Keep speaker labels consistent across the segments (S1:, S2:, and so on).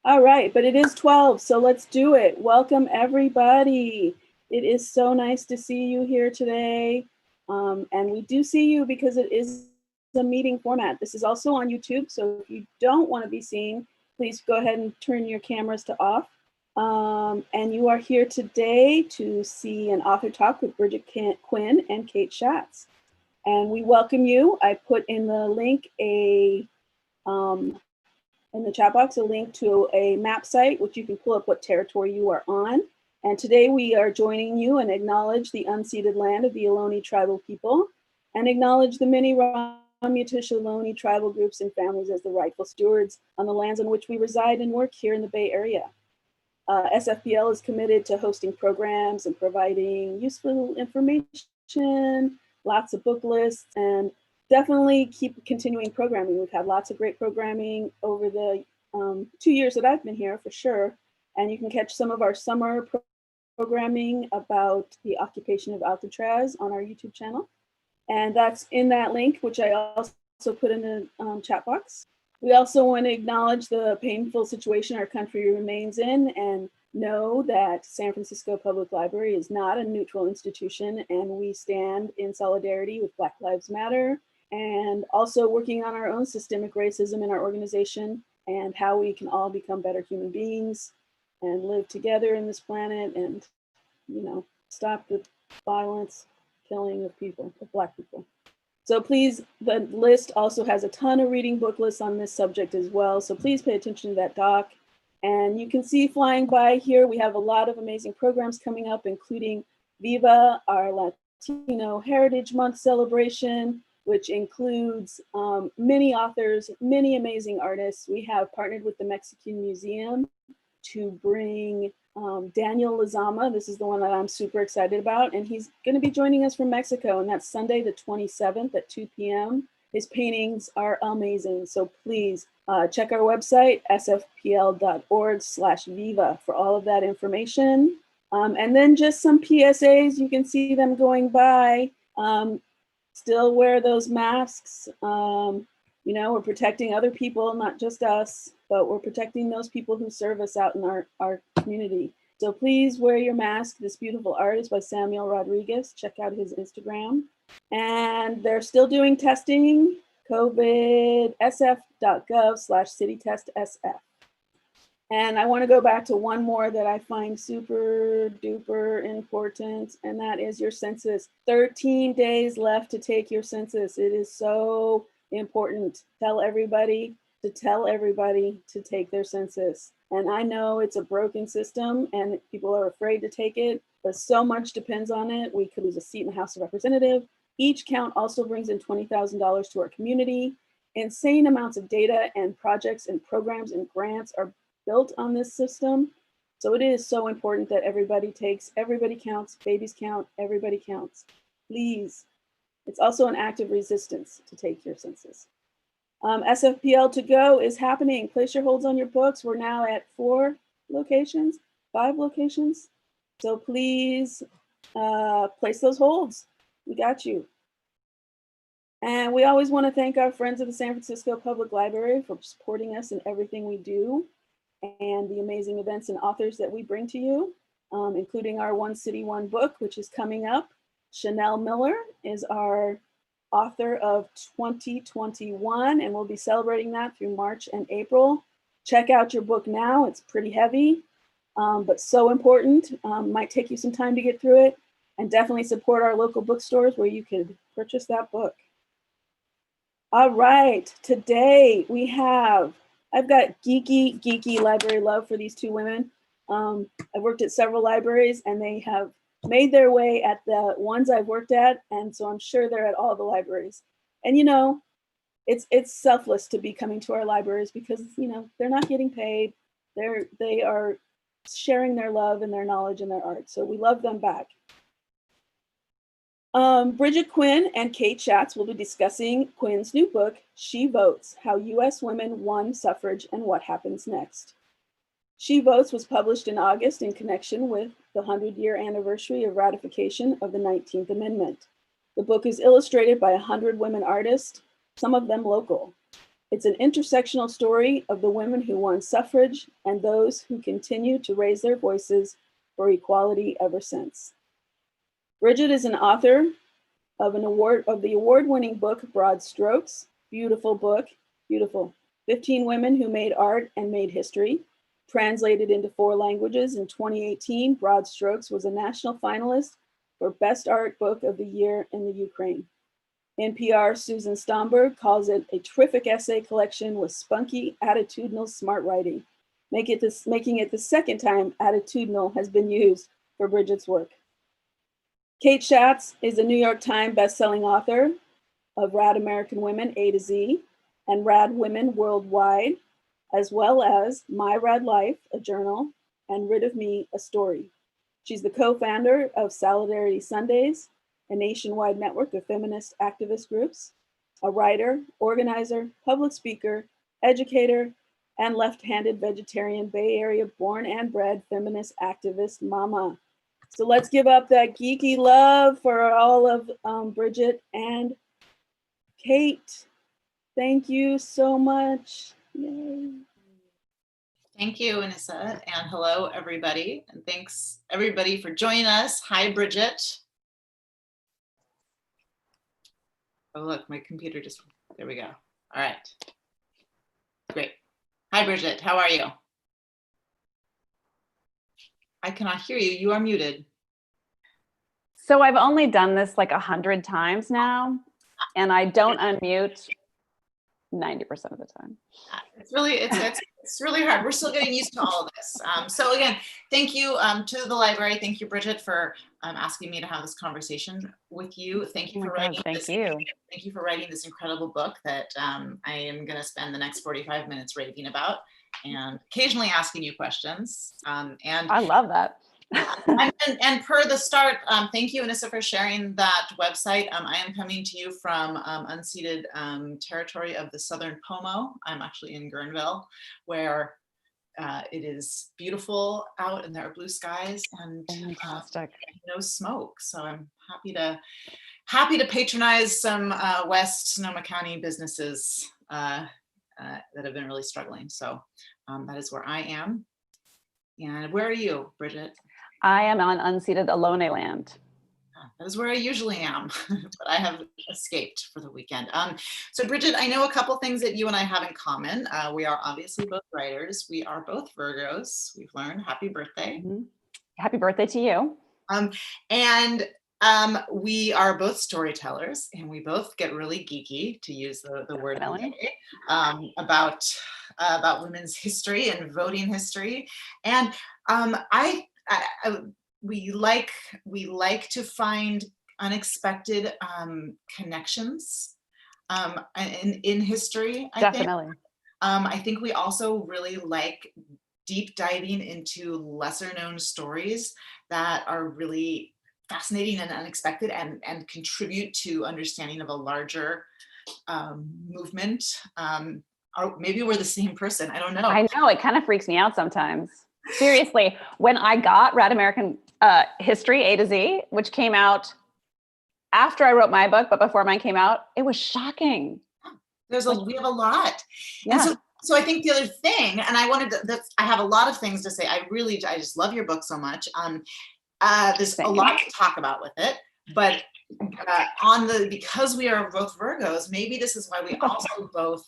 S1: All right, but it is 12, so let's do it. Welcome, everybody. It is so nice to see you here today. And we do see you because it is a meeting format. This is also on YouTube, so if you don't want to be seen, please go ahead and turn your cameras to off. And you are here today to see an author talk with Bridget Quinn and Kate Schatz. And we welcome you. I put in the link in the chat box a link to a map site, which you can pull up what territory you are on. And today we are joining you and acknowledge the unceded land of the Ohlone tribal people and acknowledge the many Ramaytush Ohlone tribal groups and families as the rightful stewards on the lands on which we reside and work here in the Bay Area. SFPL is committed to hosting programs and providing useful information, lots of book lists, and definitely keep continuing programming. We've had lots of great programming over the 2 years that I've been here, for sure. And you can catch some of our summer programming about the occupation of Alcatraz on our YouTube channel. And that's in that link, which I also put in the chat box. We also want to acknowledge the painful situation our country remains in and know that San Francisco Public Library is not a neutral institution, and we stand in solidarity with Black Lives Matter, and also working on our own systemic racism in our organization and how we can all become better human beings and live together in this planet and, you know, stop the violence, killing of people, of Black people. So please, the list also has a ton of reading book lists on this subject as well. So please pay attention to that doc. And you can see flying by here, we have a lot of amazing programs coming up, including Viva, our Latino Heritage Month celebration, which includes many authors, many amazing artists. We have partnered with the Mexican Museum to bring Daniel Lizama. This is the one that I'm super excited about. And he's gonna be joining us from Mexico, and that's Sunday the 27th at 2 p.m. His paintings are amazing. So please check our website, sfpl.org/viva for all of that information. And then just some PSAs, you can see them going by. Still wear those masks. You know, we're protecting other people, not just us, but we're protecting those people who serve us out in our community. So please wear your mask. This beautiful art is by Samuel Rodriguez. Check out his Instagram. And they're still doing testing, covidsf.gov/citytestsf. And I want to go back to one more that I find super duper important, and that is your census. 13 days left to take your census. It is so important. Tell everybody to take their census. And I know it's a broken system and people are afraid to take it, but so much depends on it. We could lose a seat in the House of Representatives. Each count also brings in $20,000 to our community. Insane amounts of data and projects and programs and grants are built on this system. So it is so important that everybody takes, everybody counts, babies count, everybody counts. Please. It's also an act of resistance to take your census. SFPL to go is happening. Place your holds on your books. We're now at 5 locations. So please place those holds. We got you. And we always want to thank our friends at the San Francisco Public Library for supporting us in everything we do and the amazing events and authors that we bring to you, including our One City, One Book, which is coming up. Chanel Miller is our author of 2021, and we'll be celebrating that through March and April. Check out your book now. It's pretty heavy, but so important. Might take you some time to get through it, and definitely support our local bookstores where you could purchase that book. All right, today we have, I've got geeky library love for these two women. I've worked at several libraries and they have made their way at the ones I've worked at, and so I'm sure they're at all the libraries. And you know, it's selfless to be coming to our libraries because, you know, they're not getting paid. They are sharing their love and their knowledge and their art. So we love them back. Bridget Quinn and Kate Schatz will be discussing Quinn's new book, She Votes: How US Women Won Suffrage and What Happens Next. She Votes was published in August in connection with the 100-year anniversary of ratification of the 19th Amendment. The book is illustrated by 100 women artists, some of them local. It's an intersectional story of the women who won suffrage and those who continue to raise their voices for equality ever since. Bridget is an author of the award-winning book Broad Strokes. Beautiful book, beautiful. 15 Women Who Made Art and Made History. Translated into 4 languages in 2018, Broad Strokes was a national finalist for Best Art Book of the Year in the Ukraine. NPR's Susan Stamberg calls it a terrific essay collection with spunky, attitudinal, smart writing, making it the second time attitudinal has been used for Bridget's work. Kate Schatz is a New York Times bestselling author of Rad American Women A to Z and Rad Women Worldwide, as well as My Rad Life, a journal, and Rid of Me, a story. She's the co-founder of Solidarity Sundays, a nationwide network of feminist activist groups, a writer, organizer, public speaker, educator, and left-handed vegetarian Bay Area born and bred feminist activist mama. So let's give up that geeky love for all of Bridget and Kate. Thank you so much. Yay.
S2: Thank you, Anissa, and hello, everybody. And thanks, everybody, for joining us. Hi, Bridget. Oh, look, my computer just, there we go. All right. Great. Hi, Bridget. How are you? I cannot hear you. You are muted.
S3: So I've only done this like 100 times now, and I don't unmute 90% of the time.
S2: It's really hard. We're still getting used to all of this. So again, thank you to the library. Thank you, Bridget, for asking me to have this conversation with you. Thank you for writing.
S3: Thank you.
S2: Thank you for writing this incredible book that I am going to spend the next 45 minutes raving about and occasionally asking you questions. And
S3: I love that.
S2: and per the start, thank you, Anissa, for sharing that website. I am coming to you from unceded territory of the Southern Pomo. I'm actually in Guerneville, where it is beautiful out and there are blue skies and no smoke. So I'm happy to patronize some West Sonoma County businesses that have been really struggling. So that is where I am. And where are you, Bridget?
S3: I am on unceded Ohlone land.
S2: That is where I usually am, but I have escaped for the weekend. So Bridget, I know a couple things that you and I have in common. We are obviously both writers. We are both Virgos. We've learned. Happy birthday.
S3: Mm-hmm. Happy birthday to you.
S2: And we are both storytellers, and we both get really geeky, to use the word today, about women's history and voting history. And we like to find unexpected connections in history.
S3: Definitely.
S2: I think we also really like deep diving into lesser known stories that are really fascinating and unexpected and contribute to understanding of a larger movement. Or maybe we're the same person. I don't know.
S3: I know, it kind of freaks me out sometimes. Seriously, when I got Rad American History A to Z, which came out after I wrote my book, but before mine came out, it was shocking.
S2: We have a lot.
S3: Yeah.
S2: And so I think the other thing, and I have a lot of things to say. I just love your book so much. There's a lot to talk about with it, but because we are both Virgos, maybe this is why we also both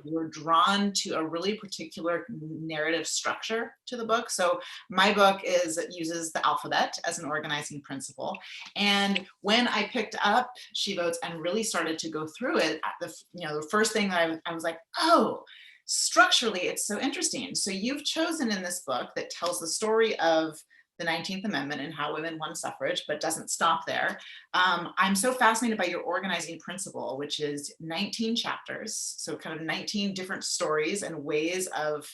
S2: were drawn to a really particular narrative structure to the book. So my book uses the alphabet as an organizing principle. And when I picked up She Votes and really started to go through it, the first thing that I was like, oh, structurally, it's so interesting. So you've chosen in this book that tells the story of the 19th Amendment and how women won suffrage, but doesn't stop there. I'm so fascinated by your organizing principle, which is 19 chapters. So kind of 19 different stories and ways of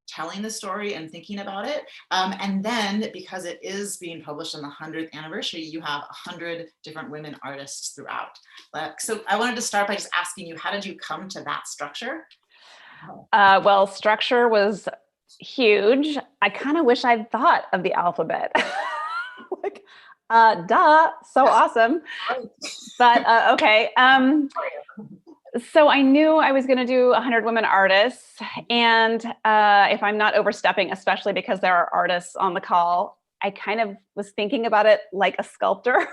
S2: telling the story and thinking about it. And then because it is being published on the 100th anniversary, you have 100 different women artists throughout. So I wanted to start by just asking you, how did you come to that structure?
S3: Well, structure was huge. I kind of wish I'd thought of the alphabet. Like, duh, so awesome. But okay. So I knew I was going to do 100 women artists. And if I'm not overstepping, especially because there are artists on the call, I kind of was thinking about it like a sculptor.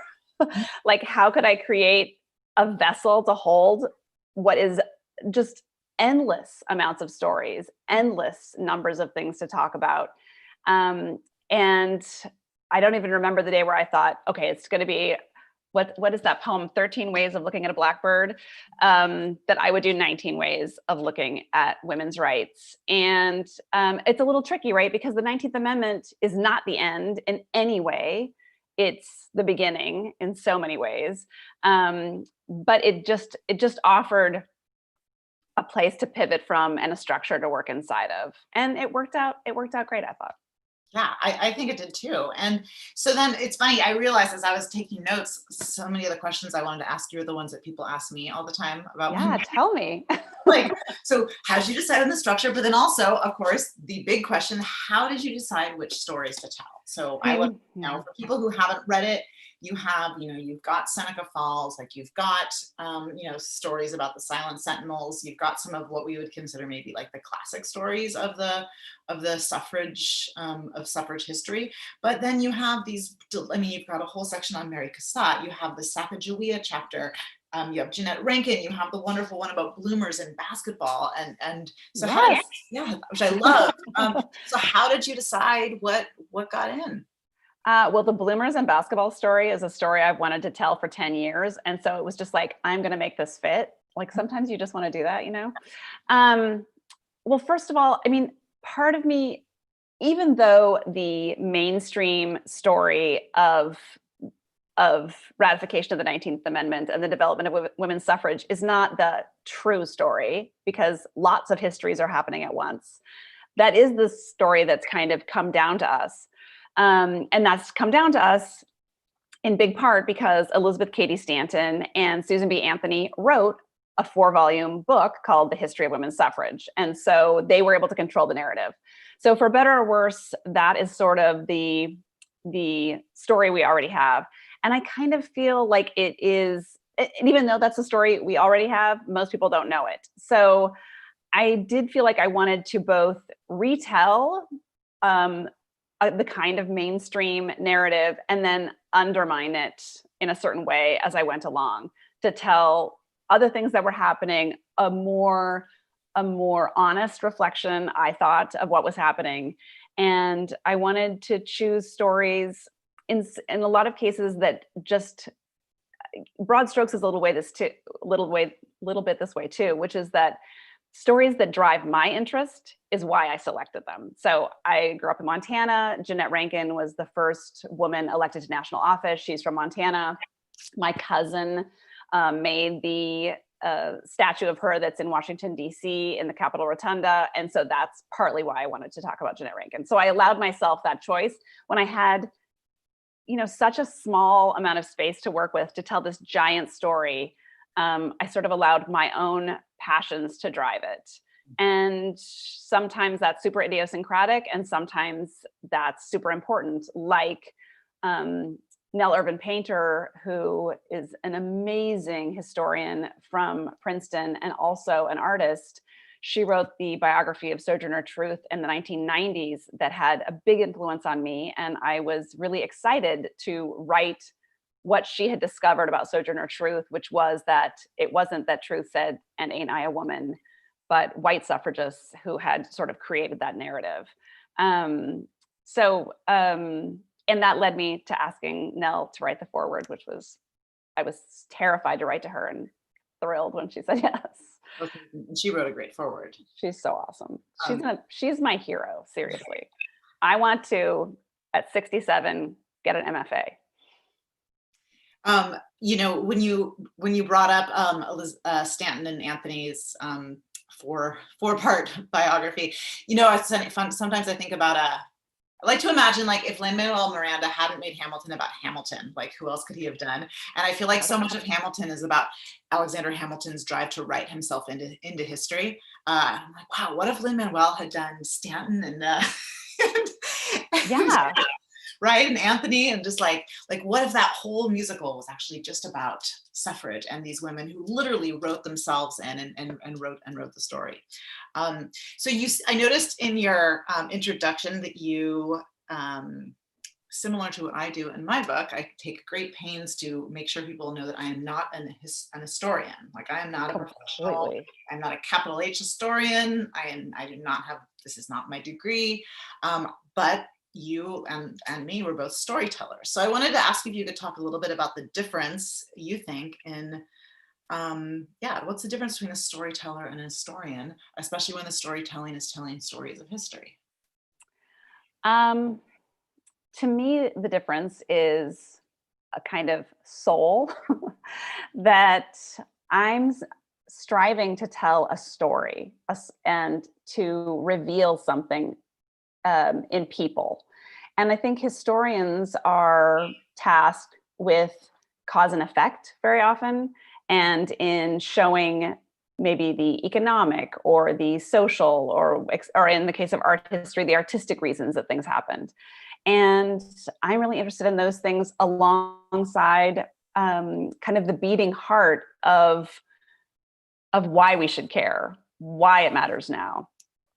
S3: Like, how could I create a vessel to hold what is just endless amounts of stories, endless numbers of things to talk about. And I don't even remember the day where I thought, okay, it's going to be, what is that poem, 13 Ways of Looking at a Blackbird, that I would do 19 ways of looking at women's rights. And it's a little tricky, right? Because the 19th Amendment is not the end in any way. It's the beginning in so many ways. But it just offered a place to pivot from and a structure to work inside of. And it worked out great, I thought.
S2: Yeah, I think it did too. And so then it's funny, I realized as I was taking notes, so many of the questions I wanted to ask you are the ones that people ask me all the time about.
S3: Yeah, tell me.
S2: Like, so how did you decide on the structure? But then also, of course, the big question, how did you decide which stories to tell? So I would, for people who haven't read it, you have, you've got Seneca Falls, like you've got, stories about the Silent Sentinels. You've got some of what we would consider maybe like the classic stories of the suffrage, of suffrage history. But then you have these, you've got a whole section on Mary Cassatt. You have the Sacagawea chapter. You have Jeanette Rankin. You have the wonderful one about bloomers in basketball, and so which I love. So how did you decide what got in?
S3: Well, the bloomers and basketball story is a story I've wanted to tell for 10 years. And so it was just like, I'm going to make this fit. Like sometimes you just want to do that, Well, first of all, part of me, even though the mainstream story of ratification of the 19th Amendment and the development of women's suffrage is not the true story, because lots of histories are happening at once. That is the story that's kind of come down to us. And that's come down to us in big part because Elizabeth Cady Stanton and Susan B. Anthony wrote a 4-volume book called The History of Women's Suffrage. And so they were able to control the narrative. So for better or worse, that is sort of the story we already have. And I kind of feel like it is, and even though that's a story we already have, most people don't know it. So I did feel like I wanted to both retell the kind of mainstream narrative and then undermine it in a certain way as I went along to tell other things that were happening, a more honest reflection, I thought, of what was happening. And I wanted to choose stories in a lot of cases that just, broad strokes is a little bit this way too, which is that stories that drive my interest is why I selected them. So I grew up in Montana. Jeanette Rankin was the first woman elected to national office. She's from Montana. My cousin made the statue of her that's in Washington, D.C. in the Capitol Rotunda. And so that's partly why I wanted to talk about Jeanette Rankin. So I allowed myself that choice when I had, such a small amount of space to work with to tell this giant story. I sort of allowed my own passions to drive it. And sometimes that's super idiosyncratic and sometimes that's super important. Like Nell Irvin Painter, who is an amazing historian from Princeton and also an artist. She wrote the biography of Sojourner Truth in the 1990s that had a big influence on me. And I was really excited to write what she had discovered about Sojourner Truth, which was that it wasn't that Truth said, "And ain't I a woman," but white suffragists who had sort of created that narrative. And that led me to asking Nell to write the foreword, which I was terrified to write to her and thrilled when she said yes.
S2: Okay. She wrote a great foreword.
S3: She's so awesome. She's my hero, seriously. I want to, at 67, get an MFA.
S2: When you brought up Stanton and Anthony's four-part biography, it's fun. Sometimes I think about I like to imagine, like, if Lin-Manuel Miranda hadn't made Hamilton about Hamilton, like, who else could he have done? And I feel like so much of Hamilton is about Alexander Hamilton's drive to write himself into history. I'm like, wow, what if Lin-Manuel had done Stanton and
S3: yeah.
S2: right? And Anthony, and just like what if that whole musical was actually just about suffrage and these women who literally wrote themselves in and wrote the story. So I noticed in your introduction that you, similar to what I do in my book, I take great pains to make sure people know that I am not an historian. Like, I am not a professional. I'm not a capital H historian. I do not have, this is not my degree. But you and me, we're both storytellers. So I wanted to ask if you could talk a little bit about the difference you think in, what's the difference between a storyteller and a historian, especially when the storytelling is telling stories of history?
S3: To me, the difference is a kind of soul that I'm striving to tell a story and to reveal something in people. And I think historians are tasked with cause and effect very often, and in showing maybe the economic or the social, or in the case of art history, the artistic reasons that things happened. And I'm really interested in those things alongside kind of the beating heart of why we should care, why it matters now.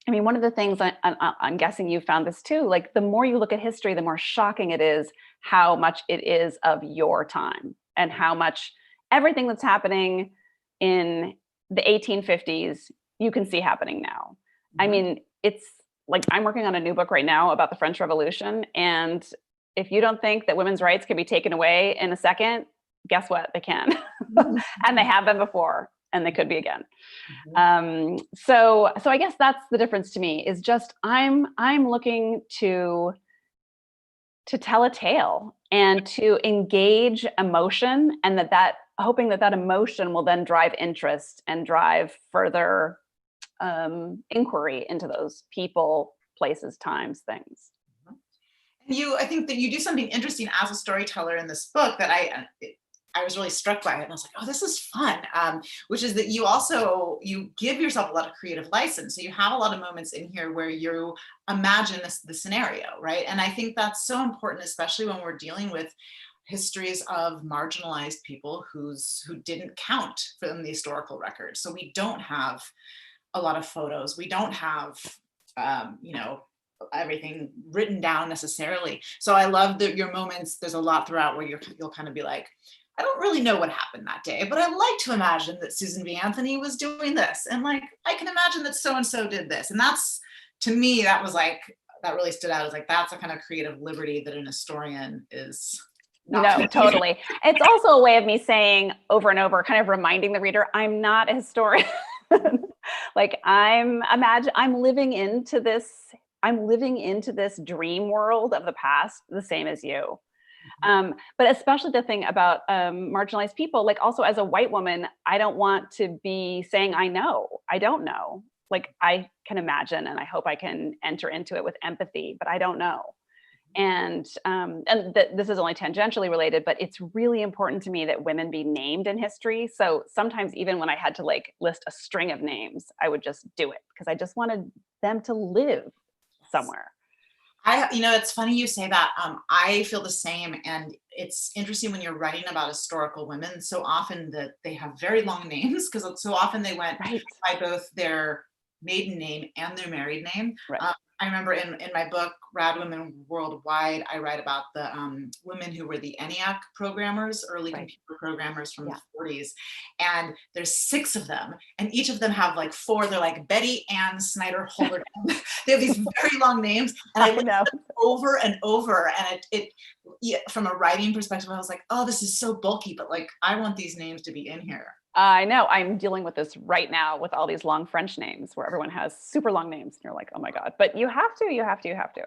S3: I mean, one of the things I'm guessing you found this too, like the more you look at history, the more shocking it is how much it is of your time, and how much everything that's happening in the 1850s, you can see happening now. Mm-hmm. I mean, it's like, I'm working on a new book right now about the French Revolution. And if you don't think that women's rights can be taken away in a second, guess what? They can. And they have been before, and they could be again. Mm-hmm. So I guess that's the difference to me, is just I'm looking to tell a tale and to engage emotion, and that hoping that emotion will then drive interest and drive further inquiry into those people, places, times, things.
S2: I think that you do something interesting as a storyteller in this book that I was really struck by it, and I was like, oh, this is fun, which is that you give yourself a lot of creative license. So you have a lot of moments in here where you imagine the scenario, right? And I think that's so important, especially when we're dealing with histories of marginalized people who didn't count from the historical record. So we don't have a lot of photos. We don't have, everything written down necessarily. So I love your moments. There's a lot throughout where you'll kind of be like, I don't really know what happened that day, but I like to imagine that Susan B. Anthony was doing this. And like, I can imagine that so-and-so did this. And that's, to me, that really stood out as like, that's a kind of creative liberty that an historian is.
S3: No, totally. It's also a way of me saying over and over, kind of reminding the reader, I'm not a historian. Like, I'm living into this dream world of the past, the same as you. But especially the thing about marginalized people, like, also as a white woman, I don't want to be saying I don't know. Like, I can imagine, and I hope I can enter into it with empathy, but I don't know. And this is only tangentially related, but it's really important to me that women be named in history. So sometimes even when I had to like list a string of names, I would just do it because I just wanted them to live somewhere.
S2: It's funny you say that. I feel the same. And it's interesting when you're writing about historical women, so often that they have very long names, because so often they went by both their maiden name and their married name. Right. I remember in my book, Rad Women Worldwide, I write about the women who were the ENIAC programmers, early computer programmers from the 40s. And there's 6 of them. And each of them have like 4. They're like Betty Ann Snyder Holder. They have these very long names. And I looked at them over and over. And it from a writing perspective, I was like, oh, this is so bulky. But like, I want these names to be in here.
S3: I know. I'm dealing with this right now with all these long French names where everyone has super long names. And you're like, oh my God. But you have to.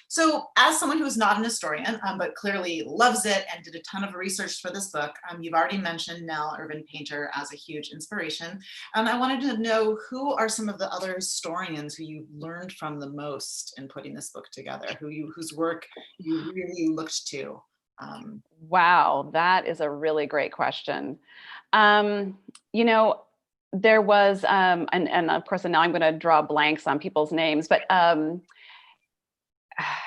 S2: So as someone who's not an historian, but clearly loves it and did a ton of research for this book, you've already mentioned Nell Irvin Painter as a huge inspiration. I wanted to know, who are some of the other historians who you learned from the most in putting this book together, whose work you really looked to?
S3: Wow, that is a really great question. There was, and of course, and now I'm going to draw blanks on people's names, but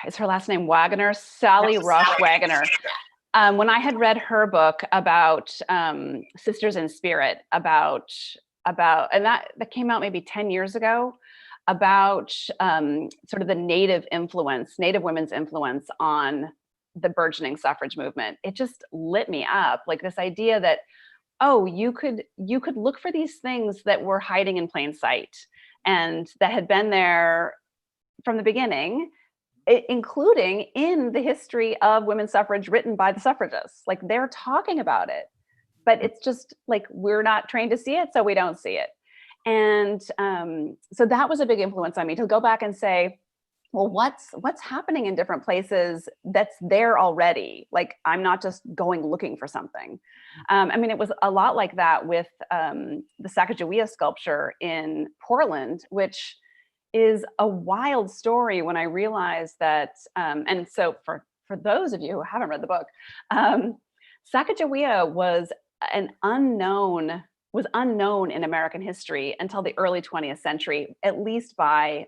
S3: is her last name Wagner? Sally Rush Wagner. When I had read her book about Sisters in Spirit, about and that came out maybe 10 years ago, about sort of the Native women's influence on the burgeoning suffrage movement, it just lit me up. Like this idea that, oh, you could look for these things that were hiding in plain sight and that had been there from the beginning, including in the history of women's suffrage written by the suffragists. Like they're talking about it, but it's just like, we're not trained to see it, so we don't see it. And so that was a big influence on me to go back and say, well, what's happening in different places that's there already? Like, I'm not just going looking for something. I mean, it was a lot like that with the Sacagawea sculpture in Portland, which is a wild story when I realized that, and so for those of you who haven't read the book, Sacagawea was unknown in American history until the early 20th century, at least by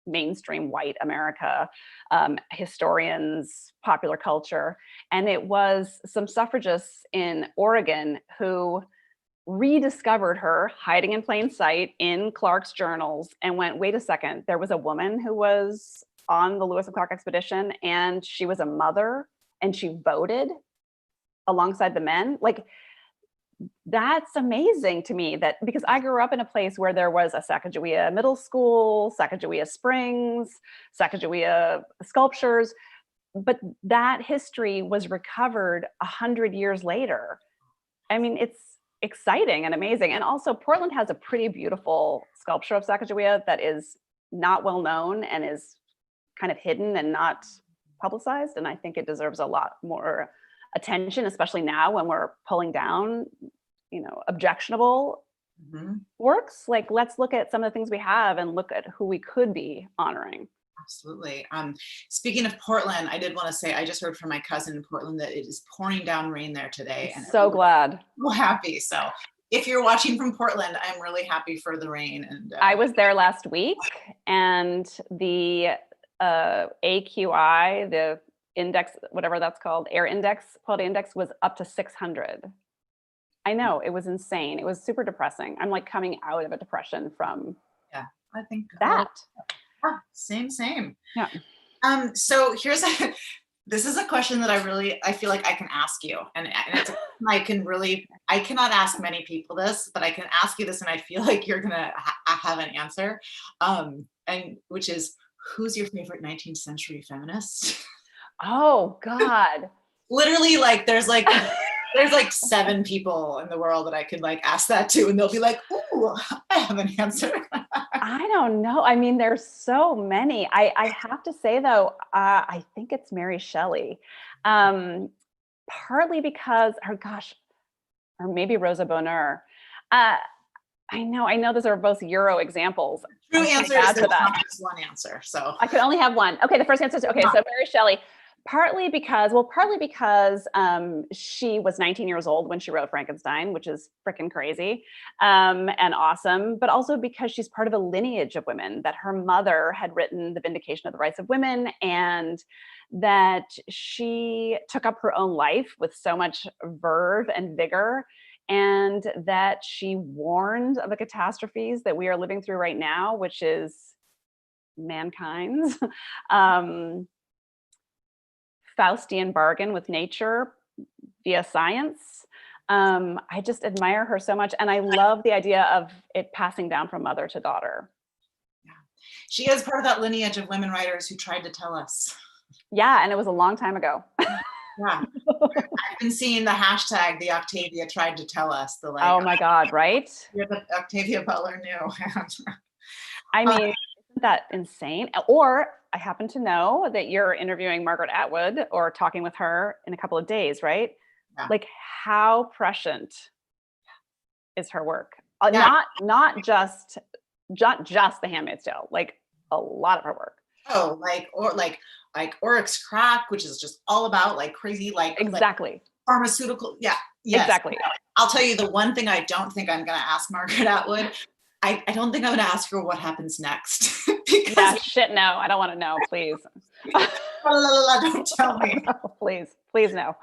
S3: mainstream white America, historians, popular culture. And it was some suffragists in Oregon who rediscovered her hiding in plain sight in Clark's journals and went, wait a second, there was a woman who was on the Lewis and Clark expedition and she was a mother and she voted alongside the men. Like, that's amazing to me, that because I grew up in a place where there was a Sacagawea middle school, Sacagawea Springs, Sacagawea sculptures, but that history was recovered 100 years later. I mean, it's exciting and amazing. And also Portland has a pretty beautiful sculpture of Sacagawea that is not well known and is kind of hidden and not publicized. And I think it deserves a lot more attention, especially now when we're pulling down, objectionable works. Like, let's look at some of the things we have and look at who we could be honoring.
S2: Absolutely. Speaking of Portland, I did want to say, I just heard from my cousin in Portland that it is pouring down rain there today. And
S3: so glad.
S2: So happy. So if you're watching from Portland, I'm really happy for the rain. And
S3: I was there last week, and the AQI, the index, whatever that's called, air index, quality index, was up to 600. I know, it was insane. It was super depressing. I'm like coming out of a depression from
S2: I think
S3: that.
S2: Same.
S3: Yeah.
S2: So this is a question that I feel like I can ask you, and it's, I cannot ask many people this, but I can ask you this, and I feel like you're gonna have an answer, and which is, who's your favorite 19th century feminist?
S3: Oh God.
S2: Literally, like there's like 7 people in the world that I could like ask that to, and they'll be like, ooh, I have an answer.
S3: I don't know. I mean, there's so many. I have to say though, I think it's Mary Shelley. Partly because or maybe Rosa Bonheur. I know those are both Euro examples.
S2: True answer is there's not just one answer. So
S3: I could only have one. Okay, the first answer is okay. So Mary Shelley. Partly because she was 19 years old when she wrote Frankenstein, which is freaking crazy and awesome, but also because she's part of a lineage of women, that her mother had written The Vindication of the Rights of Women, and that she took up her own life with so much verve and vigor, and that she warned of the catastrophes that we are living through right now, which is mankind's Faustian bargain with nature via science. I just admire her so much. And I love the idea of it passing down from mother to daughter.
S2: Yeah. She is part of that lineage of women writers who tried to tell us.
S3: Yeah, and it was a long time ago.
S2: Yeah. I've been seeing the hashtag, the Octavia tried to tell us. The like,
S3: oh my God, right?
S2: You're the Octavia Butler knew.
S3: I mean, isn't that insane? Or I happen to know that you're interviewing Margaret Atwood or talking with her in a couple of days, right? Yeah. Like, how prescient is her work?
S2: Yeah.
S3: Not just The Handmaid's Tale, like a lot of her work.
S2: Oh, like Oryx Crack, which is just all about like crazy,
S3: exactly.
S2: Like pharmaceutical. Yeah. Yes.
S3: Exactly.
S2: I'll tell you the one thing I don't think I'm going to ask Margaret Atwood. I don't think I'm going to ask her what happens next.
S3: Yeah, shit, no, I don't want to know, please.
S2: Don't tell me.
S3: No, please no.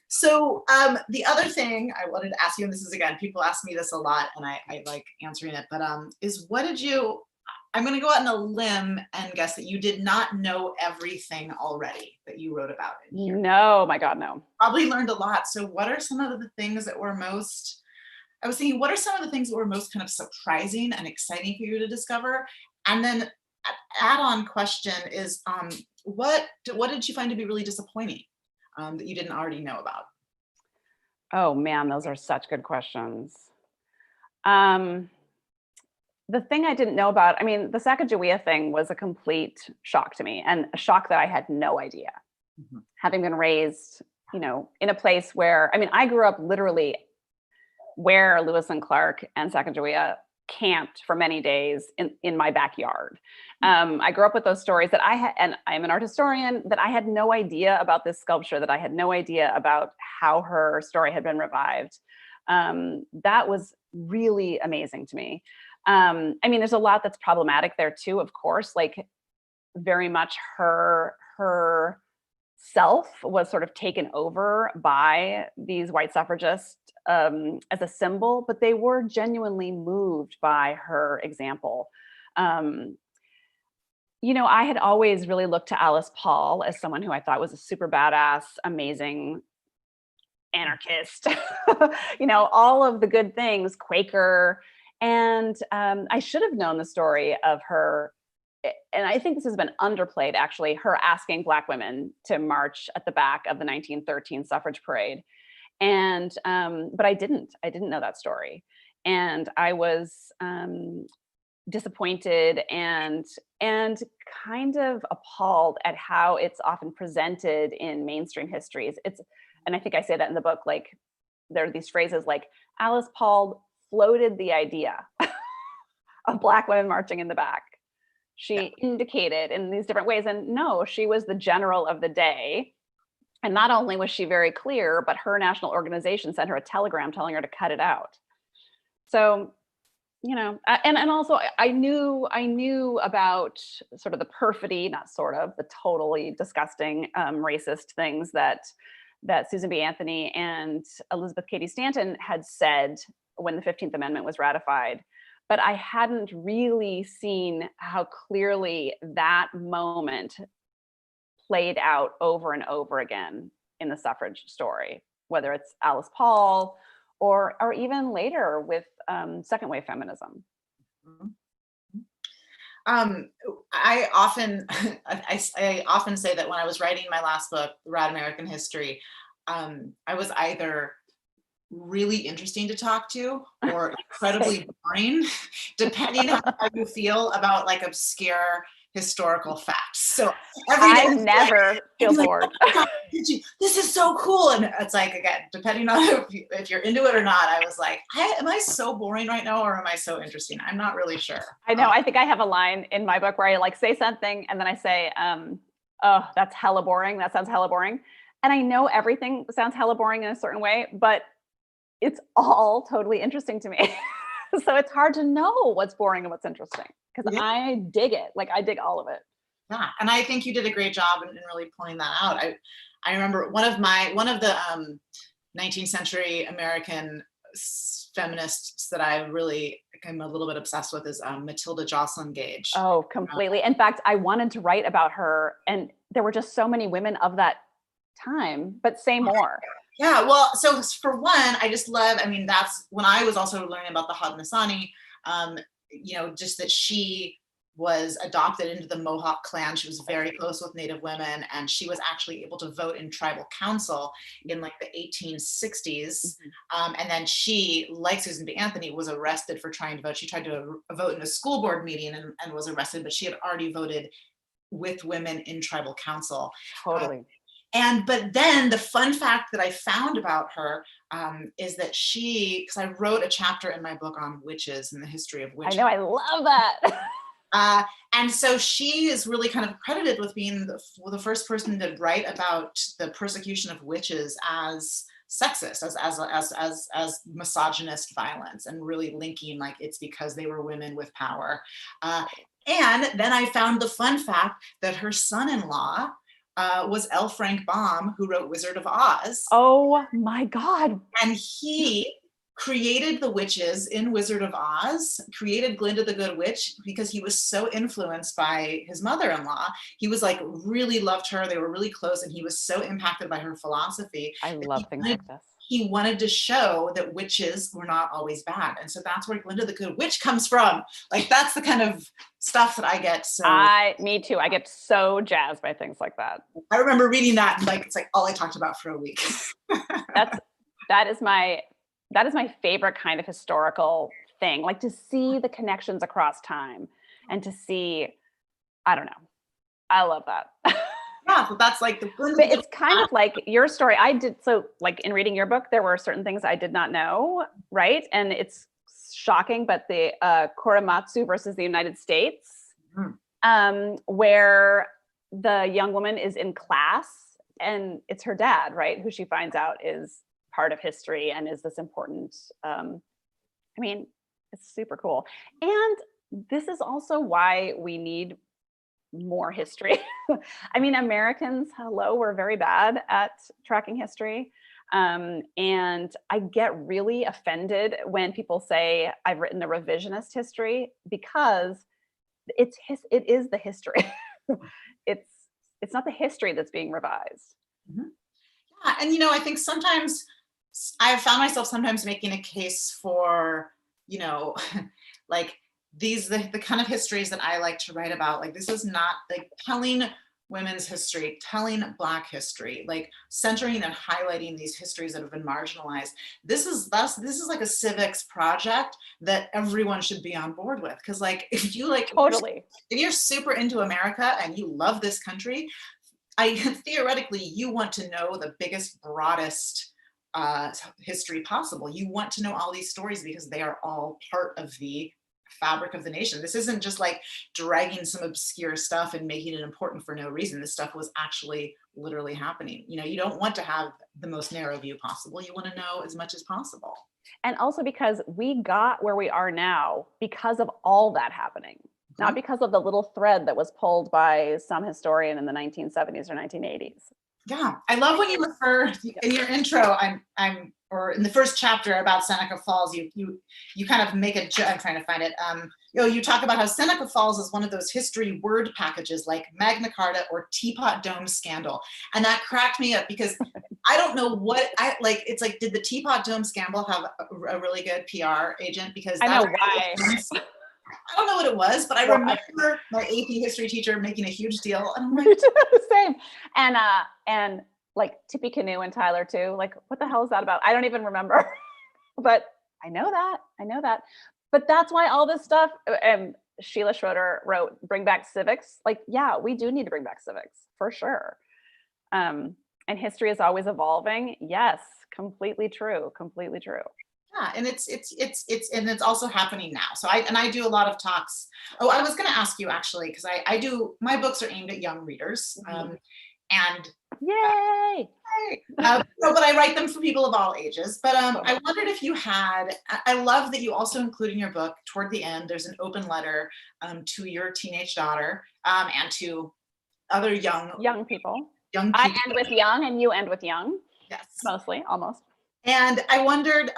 S2: So the other thing I wanted to ask you, and this is, again, people ask me this a lot and I like answering it, but is I'm going to go out on a limb and guess that you did not know everything already that you wrote about in here.
S3: No, my God, no.
S2: Probably learned a lot. So what are some of the things that were most, I was thinking, what are some of the things that were most kind of surprising and exciting for you to discover? And then add-on question is, what did you find to be really disappointing that you didn't already know about?
S3: Oh man, those are such good questions. The thing I didn't know about, I mean, the Sacagawea thing was a complete shock to me, and a shock that I had no idea. Mm-hmm. Having been raised, in a place where, I mean, I grew up literally where Lewis and Clark and Sacagawea camped for many days in my backyard. I grew up with those stories that I had, and I'm an art historian, that I had no idea about this sculpture, that I had no idea about how her story had been revived. That was really amazing to me. I mean, there's a lot that's problematic there too, of course, like very much her self was sort of taken over by these white suffragists as a symbol, but they were genuinely moved by her example. I had always really looked to Alice Paul as someone who I thought was a super badass, amazing anarchist, all of the good things, Quaker. And I should have known the story of her. And I think this has been underplayed, actually, her asking Black women to march at the back of the 1913 suffrage parade. And, but I didn't know that story. And I was disappointed and kind of appalled at how it's often presented in mainstream histories. And I think I say that in the book, like, there are these phrases like, Alice Paul floated the idea of Black women marching in the back. She indicated in these different ways, and no, she was the general of the day. And not only was she very clear, but her national organization sent her a telegram telling her to cut it out. So, and also I knew about sort of the perfidy, not sort of, the totally disgusting racist things that Susan B. Anthony and Elizabeth Cady Stanton had said when the 15th Amendment was ratified. But I hadn't really seen how clearly that moment played out over and over again in the suffrage story, whether it's Alice Paul or even later with second wave feminism.
S2: I often say that when I was writing my last book, Rad American History, I was either really interesting to talk to or incredibly boring, depending on how you feel about like obscure historical facts. So
S3: I never feel bored.
S2: Oh, this is so cool. And it's like, again, depending on if you're into it or not, I was like, am I so boring right now or am I so interesting? I'm not really sure.
S3: I know. I think I have a line in my book where I like say something and then I say, oh, that's hella boring. That sounds hella boring. And I know everything sounds hella boring in a certain way, but it's all totally interesting to me. So it's hard to know what's boring and what's interesting because I dig it. Like I dig all of it.
S2: Yeah, and I think you did a great job in really pulling that out. I remember one of the 19th century American feminists that I really am a little bit obsessed with is Matilda Josslyn Gage.
S3: Oh, completely. In fact, I wanted to write about her, and there were just so many women of that time, but say more.
S2: Yeah, well, so for one, I just love, that's when I was also learning about the Haudenosaunee, just that she was adopted into the Mohawk clan. She was very close with Native women, and she was actually able to vote in tribal council in like the 1860s. And then she, like Susan B. Anthony, was arrested for trying to vote. She tried to vote in a school board meeting and was arrested, but she had already voted with women in tribal council.
S3: Totally.
S2: But then the fun fact that I found about her is that because I wrote a chapter in my book on witches and the history of witches.
S3: I know, I love that.
S2: And so she is really kind of credited with being the first person to write about the persecution of witches as sexist, as misogynist violence, and really linking like it's because they were women with power. And then I found the fun fact that her son-in-law was L. Frank Baum, who wrote Wizard of Oz.
S3: Oh my God.
S2: And he created the witches in Wizard of Oz, created Glinda the Good Witch, because he was so influenced by his mother-in-law. He was like, really loved her. They were really close. And he was so impacted by her philosophy.
S3: I love things like this.
S2: He wanted to show that witches were not always bad. And so that's where Glinda the Good Witch comes from. Like, that's the kind of stuff that I get. So
S3: me too. I get so jazzed by things like that.
S2: I remember reading that and like, it's like all I talked about for a week.
S3: That is my favorite kind of historical thing. Like, to see the connections across time and to see, I don't know. I love that.
S2: Yeah, but that's like the.
S3: But it's kind of like your story. So like in reading your book, there were certain things I did not know, right? And it's shocking, but the Korematsu versus the United States, where the young woman is in class and it's her dad, right? Who she finds out is part of history and is this important. I mean, it's super cool. And this is also why we need more history. I mean, Americans, we're very bad at tracking history. And I get really offended when people say I've written a revisionist history, because it is the history. It's not the history that's being revised.
S2: Mm-hmm. Yeah, and I think sometimes I've found myself sometimes making a case for, like the kind of histories that I like to write about. Like, this is not like telling women's history, telling Black history, like centering and highlighting these histories that have been marginalized. This is like a civics project that everyone should be on board with. Because like, if you like,
S3: totally,
S2: if you're super into America and you love this country, theoretically you want to know the biggest, broadest history possible. You want to know all these stories because they are all part of the fabric of the nation. This isn't just like dragging some obscure stuff and making it important for no reason. This stuff was actually literally happening. You don't want to have the most narrow view possible. You want to know as much as possible.
S3: And also because we got where we are now because of all that happening, not because of the little thread that was pulled by some historian in the 1970s or 1980s.
S2: Yeah, I love when you refer in your intro. Or in the first chapter about Seneca Falls, you kind of make a joke. I'm trying to find it. You talk about how Seneca Falls is one of those history word packages like Magna Carta or Teapot Dome scandal, and that cracked me up because I don't know what It's like, did the Teapot Dome scandal have a really good PR agent? Because
S3: I know why.
S2: I don't know what it was, but I remember my AP history teacher making a huge deal. And I'm like,
S3: same. And like Tippecanoe and Tyler too. Like, what the hell is that about? I don't even remember. But I know that. But that's why all this stuff, Sheila Schroeder wrote, Bring Back Civics. Like, yeah, we do need to bring back civics for sure. And history is always evolving. Yes, completely true.
S2: Yeah, and it's also happening now. So I do a lot of talks. Oh, I was going to ask you actually, because my books are aimed at young readers, and
S3: yay!
S2: But I write them for people of all ages. But I wondered if you had. I love that you also include in your book toward the end. There's an open letter to your teenage daughter and to other young people.
S3: I end with young, and you end with young.
S2: Yes,
S3: mostly, almost.
S2: And I wondered,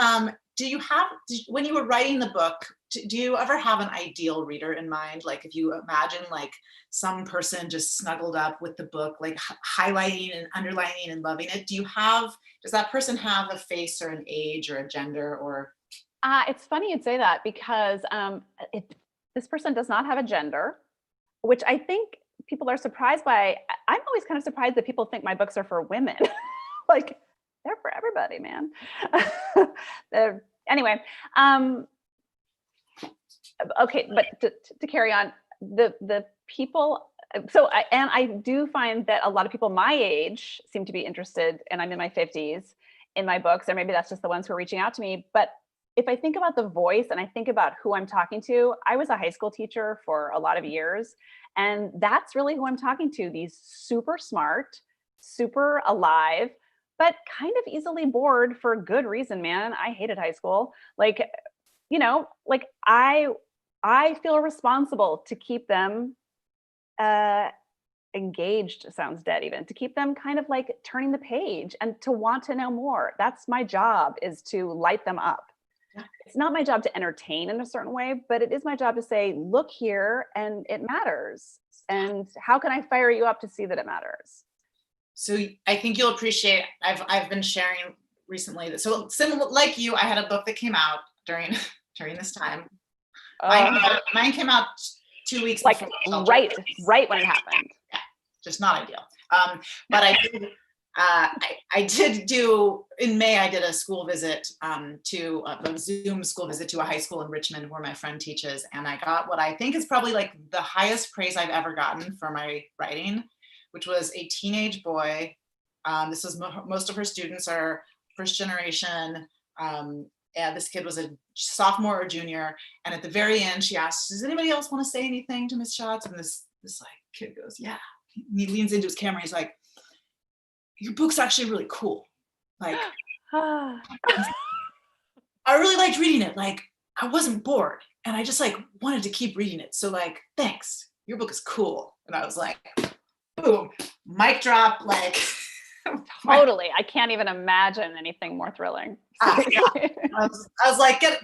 S2: when you were writing the book, do you ever have an ideal reader in mind? Like, if you imagine like some person just snuggled up with the book, like highlighting and underlining and loving it, does that person have a face or an age or a gender or?
S3: It's funny you'd say that because this person does not have a gender, which I think people are surprised by. I'm always kind of surprised that people think my books are for women. Like, they're for everybody, man. Anyway, okay, but to carry on, the people. So I do find that a lot of people my age seem to be interested, and I'm in my 50s, in my books, or maybe that's just the ones who are reaching out to me. But if I think about the voice and I think about who I'm talking to, I was a high school teacher for a lot of years, and that's really who I'm talking to. These super smart, super alive, but kind of easily bored for good reason, man. I hated high school. Like, like I feel responsible to keep them engaged, sounds dead even, to keep them kind of like turning the page and to want to know more. That's my job, is to light them up. It's not my job to entertain in a certain way, but it is my job to say, look here, and it matters. And how can I fire you up to see that it matters?
S2: So I think you'll appreciate, I've been sharing recently that, so similar, like you, I had a book that came out during this time. Mine came out 2 weeks
S3: like
S2: before.
S3: right when it happened.
S2: Yeah, just not ideal. But I did do, in May, I did a school visit to a Zoom school visit to a high school in Richmond where my friend teaches. And I got what I think is probably like the highest praise I've ever gotten for my writing, which was a teenage boy. This was most of her students are first generation. And this kid was a sophomore or junior. And at the very end, she asked, does anybody else want to say anything to Miss Schatz? And this like kid goes, yeah. He leans into his camera. He's like, your book's actually really cool. Like, I really liked reading it. Like, I wasn't bored. And I just like wanted to keep reading it. So like, thanks. Your book is cool. And I was like, boom, mic drop, like.
S3: Totally. I can't even imagine anything more thrilling.
S2: Yeah. I was like, get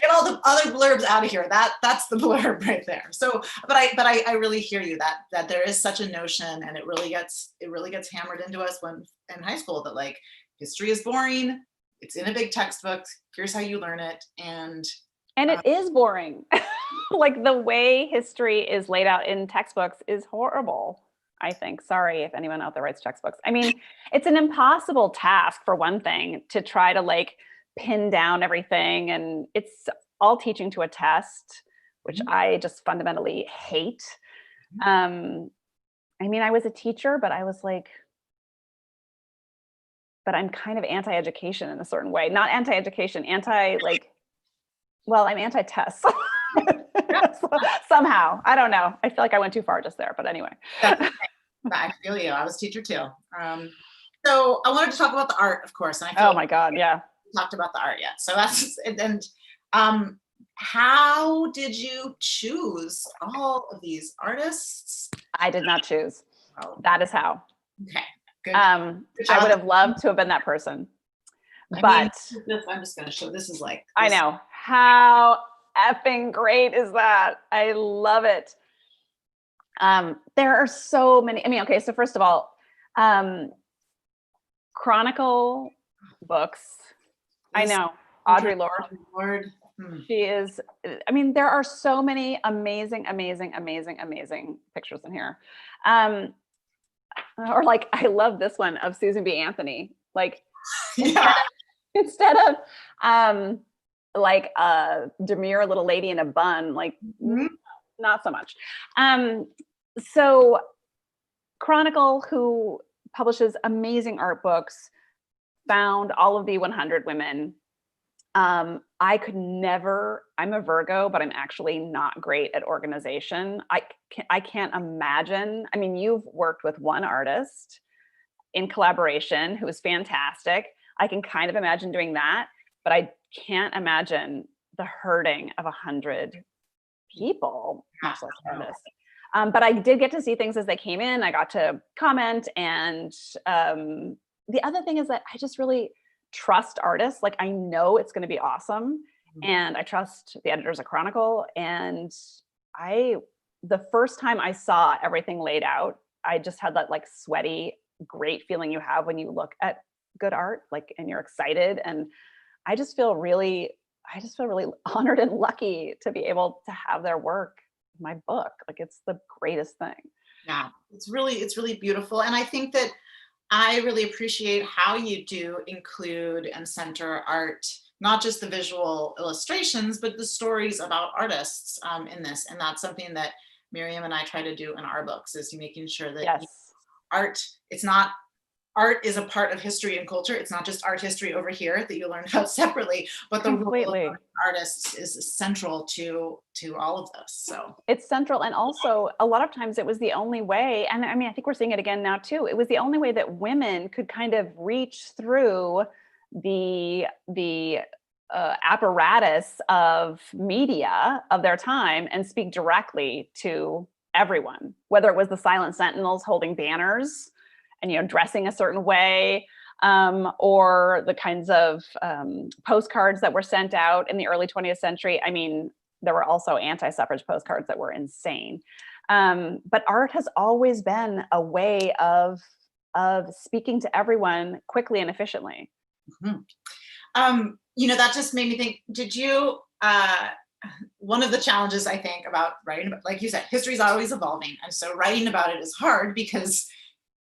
S2: all the other blurbs out of here. That's the blurb right there. So, but I really hear you that there is such a notion, and it really gets hammered into us when in high school that like history is boring. It's in a big textbook. Here's how you learn it, and
S3: it is boring. Like the way history is laid out in textbooks is horrible. I think. Sorry if anyone out there writes textbooks. I mean, it's an impossible task, for one thing, to try to like pin down everything. And it's all teaching to a test, which I just fundamentally hate. I mean, I was a teacher, but I was like, but I'm kind of anti-education in a certain way. Not anti-education, I'm anti-test. Somehow, I don't know. I feel like I went too far just there, but anyway.
S2: I feel you. I was a teacher too. So I wanted to talk about the art, of course. And I feel
S3: oh my God, yeah.
S2: We talked about the art yet. So that's how did you choose all of these artists?
S3: I did not choose.
S2: Oh.
S3: That is how.
S2: Okay. Good.
S3: I would have loved to have been that person. I'm just
S2: going to show. This is like.
S3: I know. How effing great is that? I love it. There are so many. I mean, okay, so first of all, Chronicle books. I know. Audre Lorde. She is, I mean, there are so many amazing pictures in here. Or like, I love this one of Susan B. Anthony. Like, instead of like a demure little lady in a bun, like not so much. So Chronicle, who publishes amazing art books, found all of the 100 women. I could never, I'm a Virgo, but I'm actually not great at organization. I can't imagine. I mean, you've worked with one artist in collaboration who is fantastic. I can kind of imagine doing that, but I can't imagine the herding of 100 people, much less artists. But I did get to see things as they came in. I got to comment. And the other thing is that I just really trust artists. Like, I know it's going to be awesome. And I trust the editors of Chronicle. And the first time I saw everything laid out, I just had that like sweaty, great feeling you have when you look at good art, like, and you're excited. And I just feel really honored and lucky to be able to have their work in my book. Like, it's the greatest thing.
S2: Yeah, it's really beautiful. And I think that I really appreciate how you do include and center art, not just the visual illustrations, but the stories about artists in this. And that's something that Miriam and I try to do in our books, is making sure that art is a part of history and culture. It's not just art history over here that you learn about separately, but the role of artists is central to all of this. So
S3: it's central. And also a lot of times it was the only way, and I mean, I think we're seeing it again now too. It was the only way that women could kind of reach through the apparatus of media of their time and speak directly to everyone, whether it was the silent sentinels holding banners and, you know, dressing a certain way, or the kinds of postcards that were sent out in the early 20th century. I mean, there were also anti-suffrage postcards that were insane. But art has always been a way of speaking to everyone quickly and efficiently.
S2: Mm-hmm. You know, that just made me think, did you, one of the challenges I think about writing, like you said, history is always evolving. And so writing about it is hard because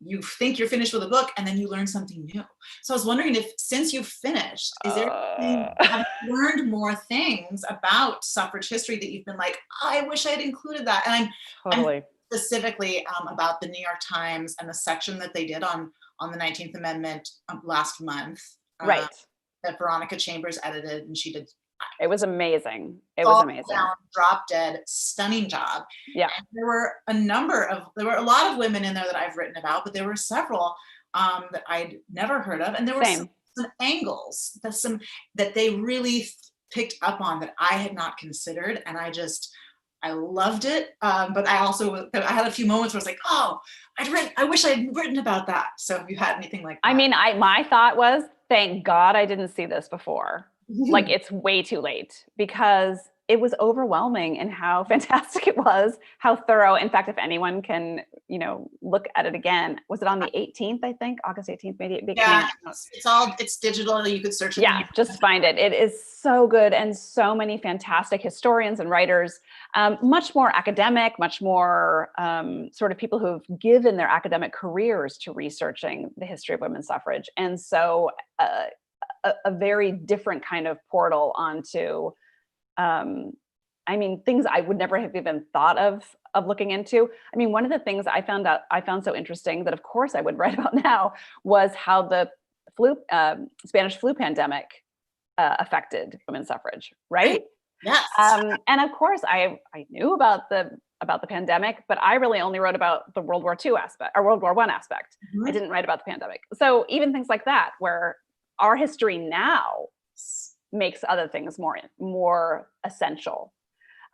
S2: you think you're finished with a book and then you learn something new. So I was wondering if, since you've finished, have you learned more things about suffrage history that you've been like, I wish I had included that? And I'm specifically about the New York Times and the section that they did on the 19th Amendment last month.
S3: Right.
S2: That Veronica Chambers edited, and she did.
S3: It was amazing. It was amazing.
S2: Down, drop dead, stunning job.
S3: Yeah.
S2: And there were a lot of women in there that I've written about, but there were several that I'd never heard of, and there were some angles that they really picked up on that I had not considered, and I loved it. But I had a few moments where I was like, oh, I wish I had written about that. So have you had anything like that?
S3: I mean, my thought was, thank God I didn't see this before. Like, it's way too late, because it was overwhelming in how fantastic it was, how thorough. In fact, if anyone can, you know, look at it again, was it on the 18th, I think, August 18th, maybe?
S2: Yeah, it's digital. You could search it.
S3: Yeah, just find it. It is so good. And so many fantastic historians and writers, much more academic, much more sort of people who've given their academic careers to researching the history of women's suffrage. And so a very different kind of portal onto, I mean, things I would never have even thought of looking into. I mean, one of the things I found so interesting that of course I would write about now was how the Spanish flu pandemic affected women's suffrage, right?
S2: Yes.
S3: And of course I knew about the pandemic, but I really only wrote about the World War II aspect or World War I aspect. Mm-hmm. I didn't write about the pandemic. So even things like that, where our history now makes other things more essential.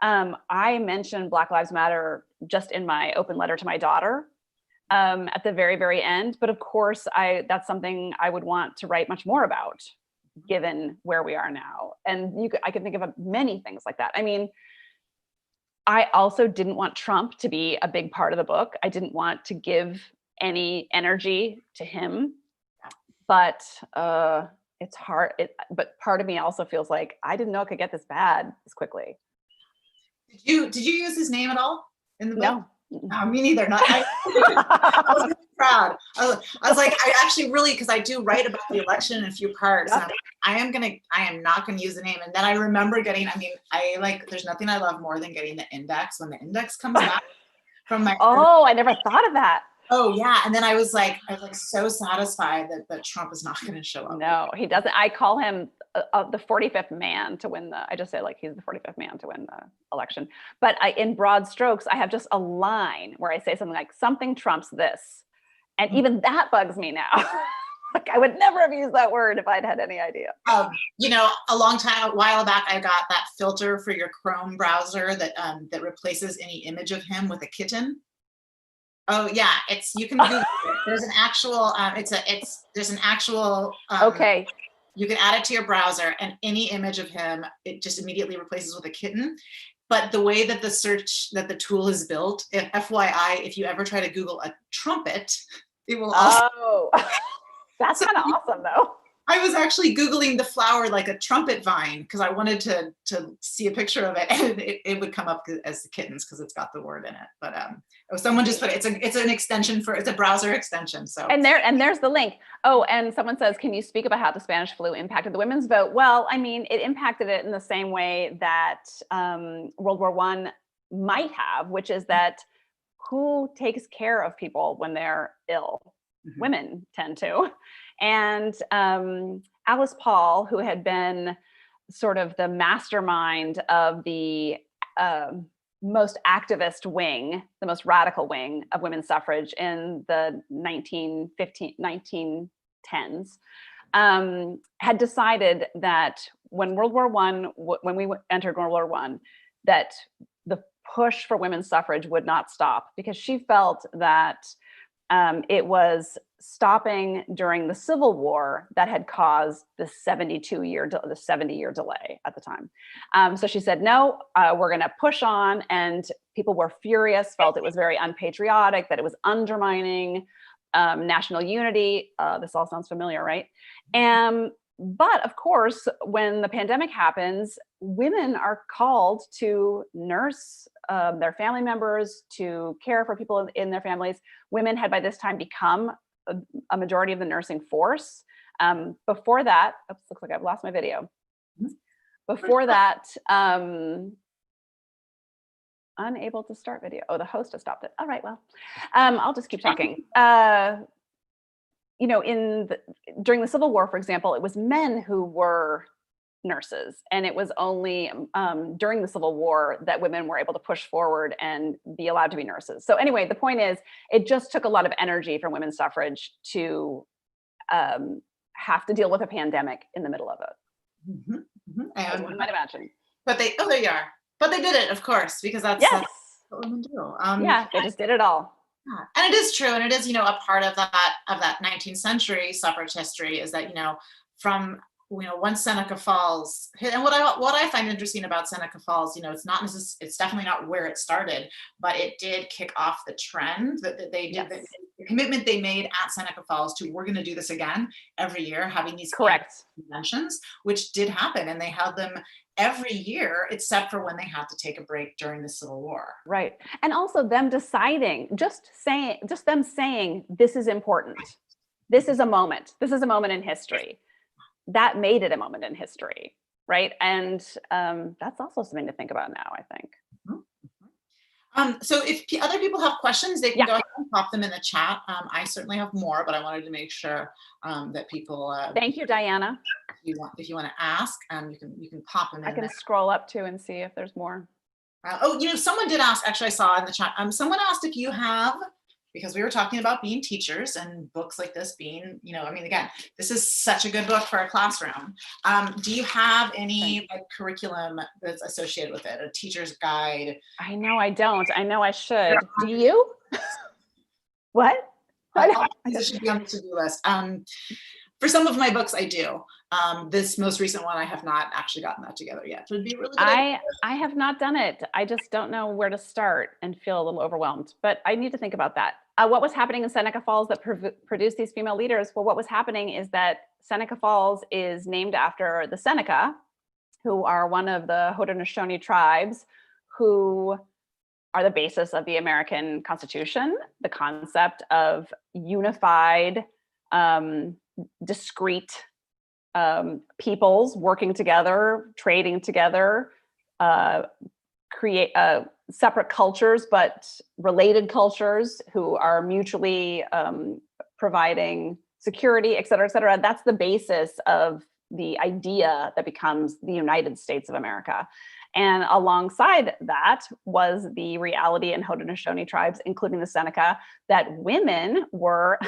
S3: I mentioned Black Lives Matter just in my open letter to my daughter at the very, very end. But of course, that's something I would want to write much more about, given where we are now. And I can think of many things like that. I mean, I also didn't want Trump to be a big part of the book. I didn't want to give any energy to him. But it's hard. But part of me also feels like I didn't know it could get this bad this quickly.
S2: Did you use his name at all in the book?
S3: No,
S2: me neither. I was really proud. I was like, I actually really, because I do write about the election in a few parts. Yep. And I am not gonna use the name. And then I remember getting. I mean, there's nothing I love more than getting the index when the index comes back from my.
S3: Oh, I never thought of that.
S2: Oh yeah, and then I was like so satisfied that Trump is not going to show up.
S3: No, he doesn't. I call him the 45th man to win I just say like he's the 45th man to win the election. But in broad strokes, I have just a line where I say something like something trumps this, and even that bugs me now. Like I would never have used that word if I'd had any idea.
S2: You know, a while back, I got that filter for your Chrome browser that replaces any image of him with a kitten. Oh yeah, you can Google it. There's an actual there's an actual
S3: okay.
S2: You can add it to your browser, and any image of him, it just immediately replaces with a kitten. But the way that the tool is built, FYI, if you ever try to Google a trumpet, it will also.
S3: Oh, that's kind of awesome though.
S2: I was actually Googling the flower like a trumpet vine because I wanted to see a picture of it, and it would come up as the kittens because it's got the word in it. But someone just put it's an extension it's a browser extension. So
S3: and there's the link. Oh, and someone says, can you speak about how the Spanish flu impacted the women's vote? Well, I mean, it impacted it in the same way that World War I might have, which is that who takes care of people when they're ill? Mm-hmm. Women tend to. And Alice Paul, who had been sort of the mastermind of the most activist wing, the most radical wing of women's suffrage in the 1910s, had decided that when World War I, when we entered World War I, that the push for women's suffrage would not stop, because she felt that it was stopping during the Civil War that had caused the 70-year delay at the time. So she said, no, we're going to push on. And people were furious, felt it was very unpatriotic, that it was undermining national unity. This all sounds familiar, right? But of course, when the pandemic happens, women are called to nurse their family members, to care for people in their families. Women had by this time become a majority of the nursing force. Before that, oops, looks like I've lost my video. Before that, unable to start video. Oh, the host has stopped it. All right, well, I'll just keep talking. You know, during the Civil War, for example, it was men who were nurses, and it was only during the Civil War that women were able to push forward and be allowed to be nurses. So anyway, the point is, it just took a lot of energy for women's suffrage to have to deal with a pandemic in the middle of it.
S2: Mm-hmm.
S3: As one might imagine.
S2: But there you are. But they did it, of course, because that's what women do.
S3: Yeah, they just did it all.
S2: Yeah. And it is true, and it is, a part of that 19th century suffrage history is that, from once Seneca Falls hit, and what I find interesting about Seneca Falls, it's definitely not where it started, but it did kick off the trend that they did.
S3: Yes.
S2: The commitment they made at Seneca Falls to, we're going to do this again every year, having these conventions, which did happen, and they held them every year, except for when they had to take a break during the Civil War.
S3: Right. And also them deciding, just them saying, this is important. This is a moment. This is a moment in history. That made it a moment in history. Right. And that's also something to think about now, I think.
S2: So if other people have questions, they can go ahead and pop them in the chat. I certainly have more, but I wanted to make sure that people.
S3: Thank you, Diana.
S2: If you want to ask, you can pop them in.
S3: I can scroll up too and see if there's more.
S2: Someone did ask. Actually, I saw in the chat. Someone asked if you have, because we were talking about being teachers and books like this being, again, this is such a good book for a classroom. Do you have any curriculum that's associated with it, a teacher's guide?
S3: I know I don't. I know I should. Do you? What?
S2: This should be on the to-do list. For some of my books, I do. This most recent one, I have not actually gotten that together yet. It would be really good.
S3: I have not done it. I just don't know where to start and feel a little overwhelmed, but I need to think about that. What was happening in Seneca Falls that produced these female leaders? Well, what was happening is that Seneca Falls is named after the Seneca, who are one of the Haudenosaunee tribes, who are the basis of the American Constitution, the concept of unified, discrete peoples working together, trading together, create separate cultures, but related cultures who are mutually providing security, et cetera, et cetera. That's the basis of the idea that becomes the United States of America. And alongside that was the reality in Haudenosaunee tribes, including the Seneca, that women were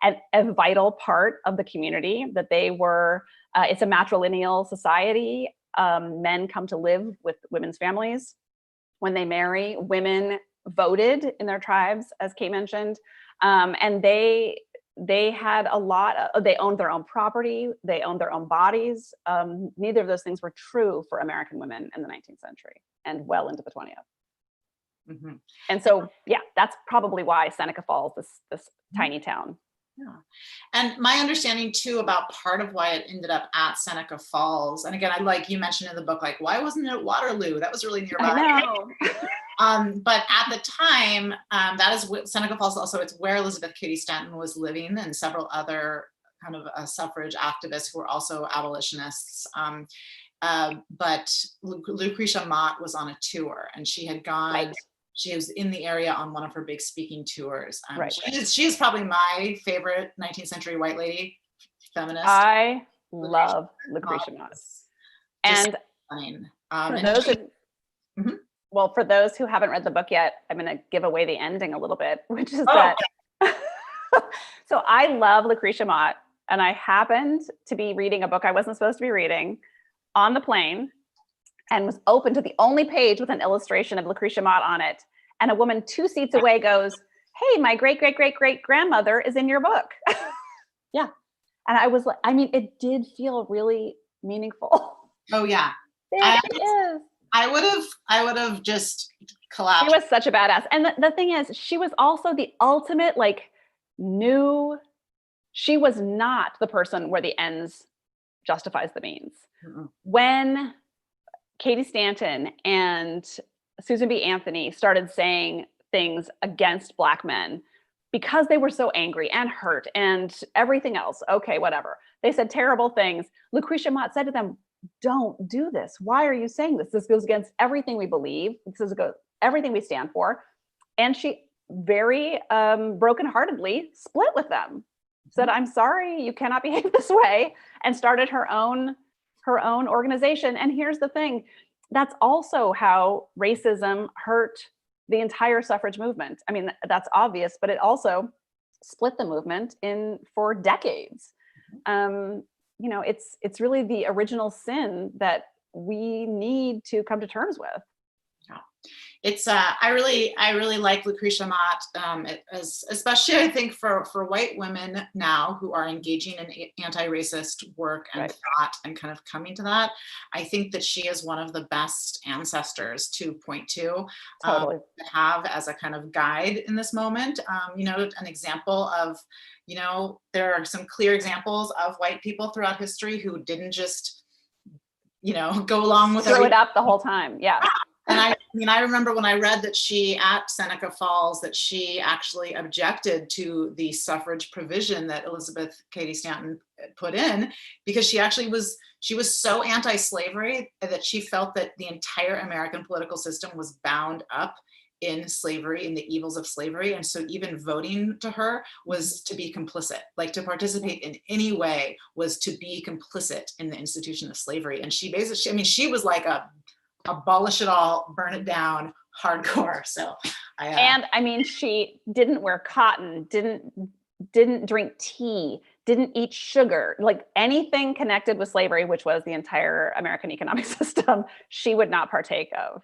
S3: a vital part of the community, that they were, it's a matrilineal society. Men come to live with women's families. When they marry, women voted in their tribes, as Kate mentioned, and they had a lot of, they owned their own property, they owned their own bodies. Neither of those things were true for American women in the 19th century and well into the 20th. Mm-hmm. And so, yeah, that's probably why Seneca Falls, this tiny town.
S2: Yeah. And my understanding too about part of why it ended up at Seneca Falls, and again, you mentioned in the book, why wasn't it at Waterloo? That was really nearby.
S3: I know.
S2: But at the time, that is Seneca Falls. Also, it's where Elizabeth Cady Stanton was living, and several other kind of suffrage activists who were also abolitionists. But Lucretia Mott was on a tour, and she had gone. Right. She was in the area on one of her big speaking tours.
S3: Right.
S2: She is probably my favorite 19th century white lady feminist.
S3: I love Lucretia Mott. And for those who haven't read the book yet, I'm going to give away the ending a little bit, which is that. So I love Lucretia Mott. and I happened to be reading a book I wasn't supposed to be reading on the plane, and was open to the only page with an illustration of Lucretia Mott on it. And a woman 2 seats away goes, "Hey, my great, great, great, great grandmother is in your book." Yeah. And I was like, I mean, it did feel really meaningful.
S2: Oh yeah.
S3: It is.
S2: I would have just collapsed.
S3: She was such a badass. And the thing is, she was also the ultimate, like, she was not the person where the ends justifies the means.
S2: Mm-mm.
S3: When Katie Stanton and Susan B. Anthony started saying things against Black men because they were so angry and hurt and everything else, okay, whatever. They said terrible things. Lucretia Mott said to them, "Don't do this. Why are you saying this? This goes against everything we believe. This is everything we stand for." And she very brokenheartedly split with them, said, "I'm sorry, you cannot behave this way," and started her own organization. And here's the thing, that's also how racism hurt the entire suffrage movement. I mean, that's obvious, but it also split the movement for decades. It's really the original sin that we need to come to terms with.
S2: It's I really like Lucretia Mott, especially I think for white women now who are engaging in anti-racist work and
S3: Right.
S2: thought and kind of coming to that. I think that she is one of the best ancestors to point to have as a kind of guide in this moment. An example of, there are some clear examples of white people throughout history who didn't just, go along with
S3: Threw it up the whole time. Yeah.
S2: And I remember when I read that she, at Seneca Falls, that she actually objected to the suffrage provision that Elizabeth Cady Stanton put in, because she was so anti-slavery that she felt that the entire American political system was bound up in slavery, in the evils of slavery. And so even voting to her was to be complicit, like to participate in any way was to be complicit in the institution of slavery. And she basically, she was like abolish it all, burn it down, hardcore. So she didn't wear cotton, didn't drink tea, didn't eat sugar, like anything connected with slavery, which was the entire American economic system, she would not partake of.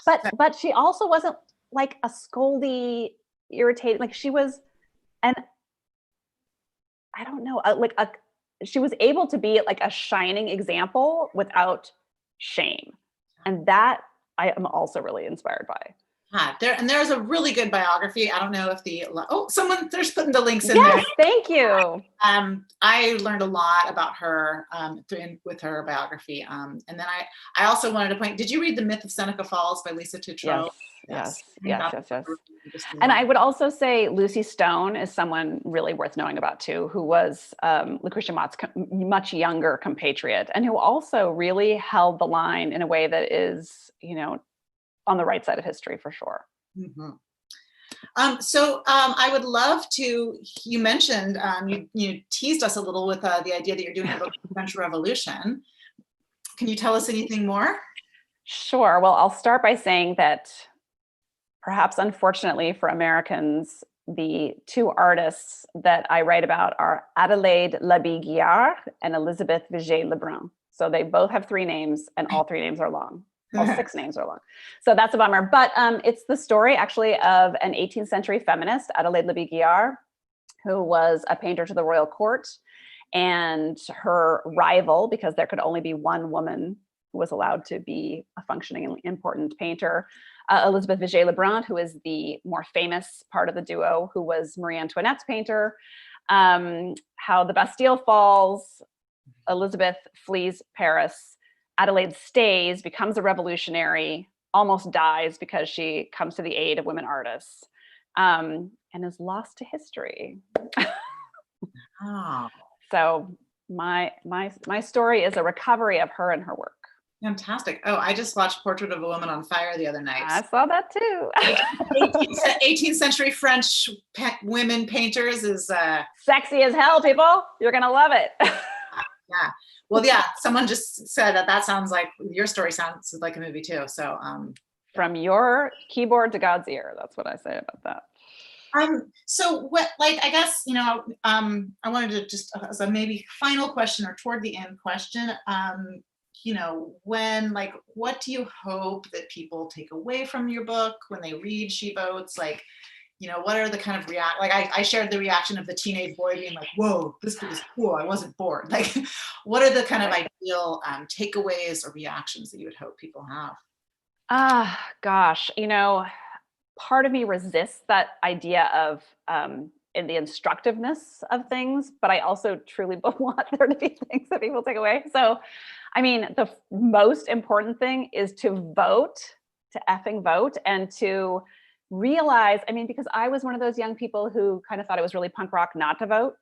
S2: But she also wasn't like a scoldy, irritated, like she was, and I don't know, she was able to be like a shining example without shame. And that I am also really inspired by. There's a really good biography. I don't know if there's putting the links in
S3: there.
S2: Yes,
S3: thank you.
S2: I learned a lot about her with her biography. And then I also wanted to point, did you read The Myth of Seneca Falls by Lisa Tutreau?
S3: Yes. And I would also say Lucy Stone is someone really worth knowing about too, who was Lucretia Mott's much younger compatriot, and who also really held the line in a way that is, on the right side of history for sure.
S2: Mm-hmm. So I would love to, you mentioned, you teased us a little with the idea that you're doing about the French Revolution. Can you tell us anything more?
S3: Sure. Well, I'll start by saying that perhaps unfortunately for Americans, the two artists that I write about are Adelaide Labille-Guiard and Elizabeth Vigée-Lebrun. So they both have 3 names, and all 3 names are long. All 6 names are long. So that's a bummer. But it's the story actually of an 18th century feminist, Adelaide Labille-Guiard, who was a painter to the royal court, and her rival, because there could only be one woman who was allowed to be a functioning and important painter, Elizabeth Vigée-Lebrun, who is the more famous part of the duo, who was Marie Antoinette's painter. How the Bastille falls, Elizabeth flees Paris, Adelaide stays, becomes a revolutionary, almost dies because she comes to the aid of women artists, and is lost to history.
S2: Oh.
S3: So my story is a recovery of her and her work.
S2: Fantastic. Oh, I just watched Portrait of a Woman on Fire the other night.
S3: I saw that too.
S2: 18th century French women painters is
S3: sexy as hell, people. You're gonna love it.
S2: Yeah. Well, yeah, someone just said that sounds like, your story sounds like a movie too. So
S3: from your keyboard to God's ear, that's what I say about that.
S2: So what, like, I guess, I wanted to just, as a maybe final question or toward the end question, what do you hope that people take away from your book when they read She Votes? Like, what are the kind of I shared the reaction of the teenage boy being like, whoa, this book is cool, I wasn't bored. Like, what are the kind of ideal takeaways or reactions that you would hope people have?
S3: Gosh, part of me resists that idea of in the instructiveness of things, but I also truly want there to be things that people take away. So, I mean, the most important thing is to vote, to effing vote, and to realize, because I was one of those young people who kind of thought it was really punk rock not to vote,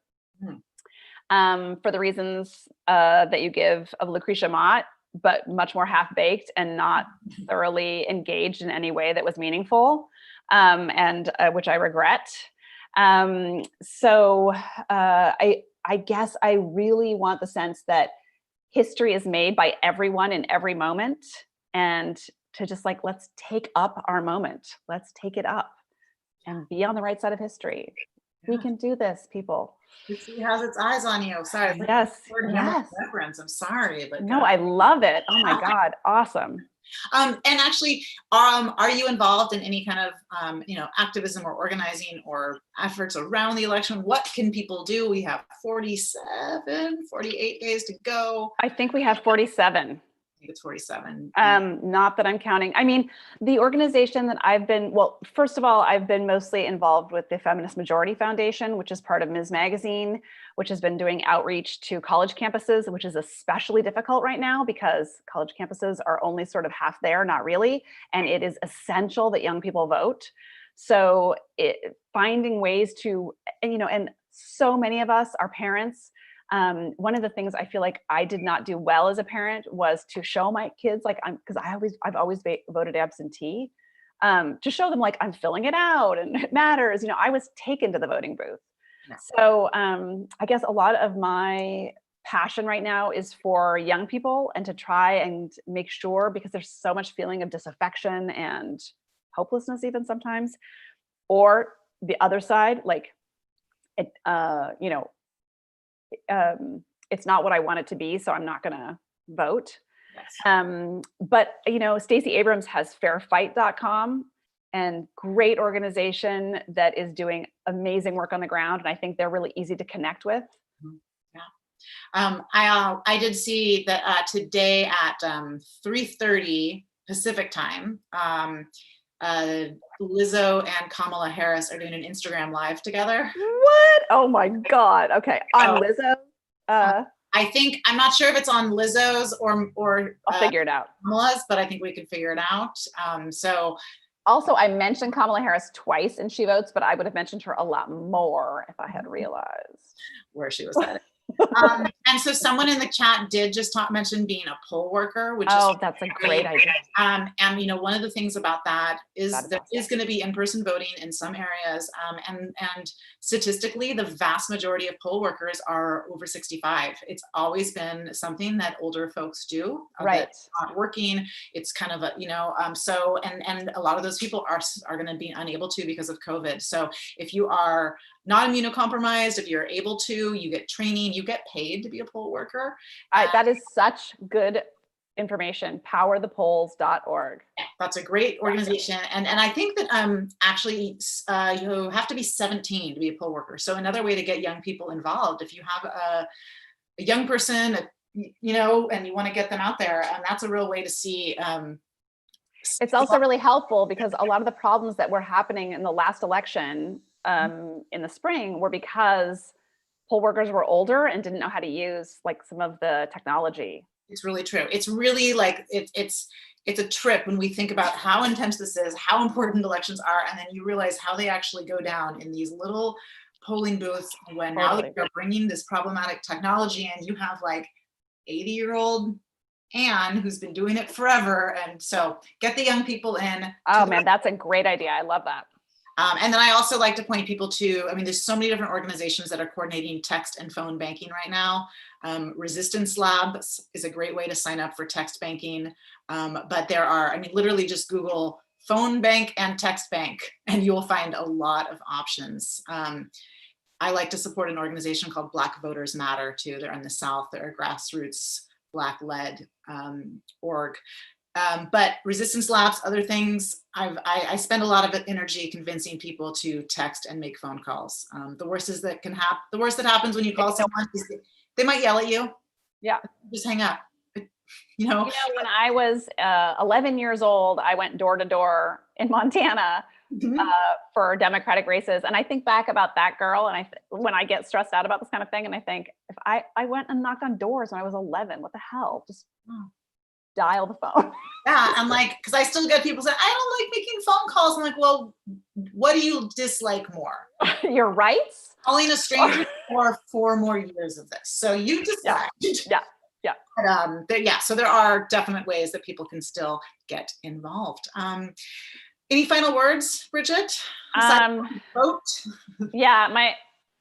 S3: for the reasons that you give of Lucretia Mott, but much more half-baked and not thoroughly engaged in any way that was meaningful, and which I regret. So I guess I really want the sense that history is made by everyone in every moment, and to just let's take up our moment. Let's take it up and be on the right side of history. Yeah. We can do this, people.
S2: History has its eyes on you. Sorry.
S3: Yes.
S2: Reference. I'm sorry, but
S3: no, I love it. Oh my God. Awesome.
S2: And actually, are you involved in any kind of, activism or organizing or efforts around the election? What can people do? We have 48 days to go.
S3: I think we have 47.
S2: I think it's 47.
S3: Not that I'm counting. The organization that first of all, I've been mostly involved with the Feminist Majority Foundation, which is part of Ms. Magazine, which has been doing outreach to college campuses, which is especially difficult right now because college campuses are only sort of half there, not really. And it is essential that young people vote. So finding ways to, and so many of us are parents. One of the things I feel like I did not do well as a parent was to show my kids, because I've always voted absentee, to show them I'm filling it out and it matters. I was taken to the voting booth. Yeah. So I guess a lot of my passion right now is for young people and to try and make sure, because there's so much feeling of disaffection and hopelessness even sometimes, or the other side, it's not what I want it to be, so I'm not going to vote. Yes. But Stacey Abrams has fairfight.com, and great organization that is doing amazing work on the ground, and I think they're really easy to connect with.
S2: Yeah. I did see that today at 3:30 Pacific time, Lizzo and Kamala Harris are doing an Instagram live together.
S3: What? Oh my God. Okay. On Lizzo?
S2: I think, I'm not sure if it's on Lizzo's or
S3: I'll figure it out.
S2: Kamala's, but I think we can figure it out.
S3: Also, I mentioned Kamala Harris twice in She Votes, but I would have mentioned her a lot more if I had realized
S2: where she was at. And so someone in the chat did just mention being a poll worker, which
S3: that's a great idea.
S2: And one of the things about that is there is going to be in-person voting in some areas, and statistically, the vast majority of poll workers are over 65. It's always been something that older folks do.
S3: Right.
S2: Not working. It's kind of so and a lot of those people are going to be unable to because of COVID. So if you are not immunocompromised, if you're able to, you get training, you get paid to be a poll worker.
S3: That is such good information, powerthepolls.org.
S2: That's a great organization. And I think that actually you have to be 17 to be a poll worker. So another way to get young people involved, if you have a young person, and you want to get them out there, and that's a real way to see.
S3: It's also really helpful because a lot of the problems that were happening in the last election in the spring were because poll workers were older and didn't know how to use some of the technology.
S2: It's really true. It's really it's a trip when we think about how intense this is, how important elections are, and then you realize how they actually go down in these little polling booths when now they're bringing this problematic technology, and you have 80-year-old Anne who's been doing it forever. And so get the young people in.
S3: Oh man, that's a great idea. I love that.
S2: And then I also like to point people to, there's so many different organizations that are coordinating text and phone banking right now. Resistance Labs is a great way to sign up for text banking. But there are, literally just Google phone bank and text bank, and you will find a lot of options. I like to support an organization called Black Voters Matter too. They're in the South. They're a grassroots Black-led org. But resistance labs, other things, I spend a lot of energy convincing people to text and make phone calls. The worst that happens when you call someone is they might yell at you.
S3: Yeah.
S2: Just hang up. When
S3: I was 11 years old, I went door to door in Montana for Democratic races. And I think back about that girl, and when I get stressed out about this kind of thing, and I think, if I went and knocked on doors when I was 11, what the hell? Just dial the phone.
S2: Yeah, I'm like, because I still get people saying, I don't like making phone calls. I'm like, well, what do you dislike more?
S3: Your rights?
S2: Calling a stranger for 4 more years of this. So you decide.
S3: Yeah.
S2: But, so there are definite ways that people can still get involved. Any final words, Bridget? Vote.
S3: Yeah,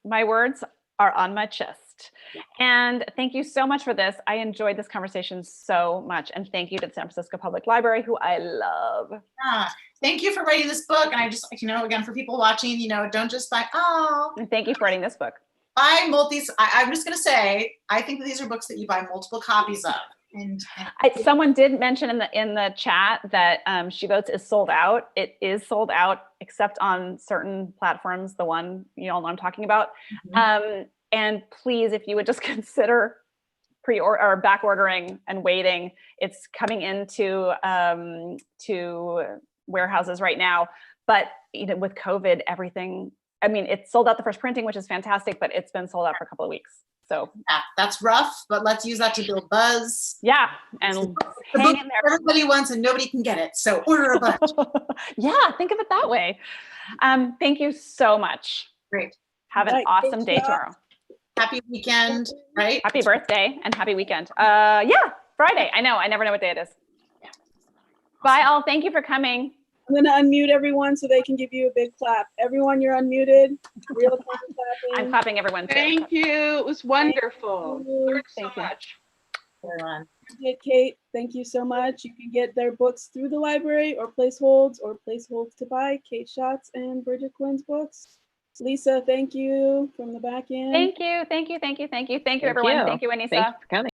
S3: my words are on my chest. And thank you so much for this. I enjoyed this conversation so much. And thank you to the San Francisco Public Library, who I love.
S2: Thank you for writing this book. And I just, again, for people watching, don't just buy,
S3: And thank you for writing this book.
S2: Buy multis. I'm just going to say, I think that these are books that you buy multiple copies of. And
S3: someone did mention in the chat that She Votes is sold out. It is sold out, except on certain platforms, the one you all know I'm talking about. And please, if you would just consider or back ordering and waiting. It's coming into to warehouses right now. But with COVID, everything, it's sold out the first printing, which is fantastic, but it's been sold out for a couple of weeks. So
S2: yeah, that's rough, but let's use that to build buzz.
S3: Yeah, and hang in there.
S2: Everybody wants and nobody can get it, so order a bunch.
S3: Yeah, think of it that way. Thank you so much.
S2: Great.
S3: Have an awesome day tomorrow.
S2: Happy weekend, right?
S3: Happy birthday and happy weekend. Yeah, Friday. I know. I never know what day it is. Yeah. Bye, all. Thank you for coming.
S1: I'm going to unmute everyone so they can give you a big clap. Everyone, you're unmuted. Real time clapping.
S3: I'm clapping everyone too.
S4: Thank you. It was wonderful. Learned so much.
S1: Kate, thank you so much. You can get their books through the library or placeholds to buy. Kate Schatz and Bridget Quinn's books. Lisa, thank you from the back end.
S3: Thank you, everyone. Thank you, Anissa.
S5: Thanks for coming.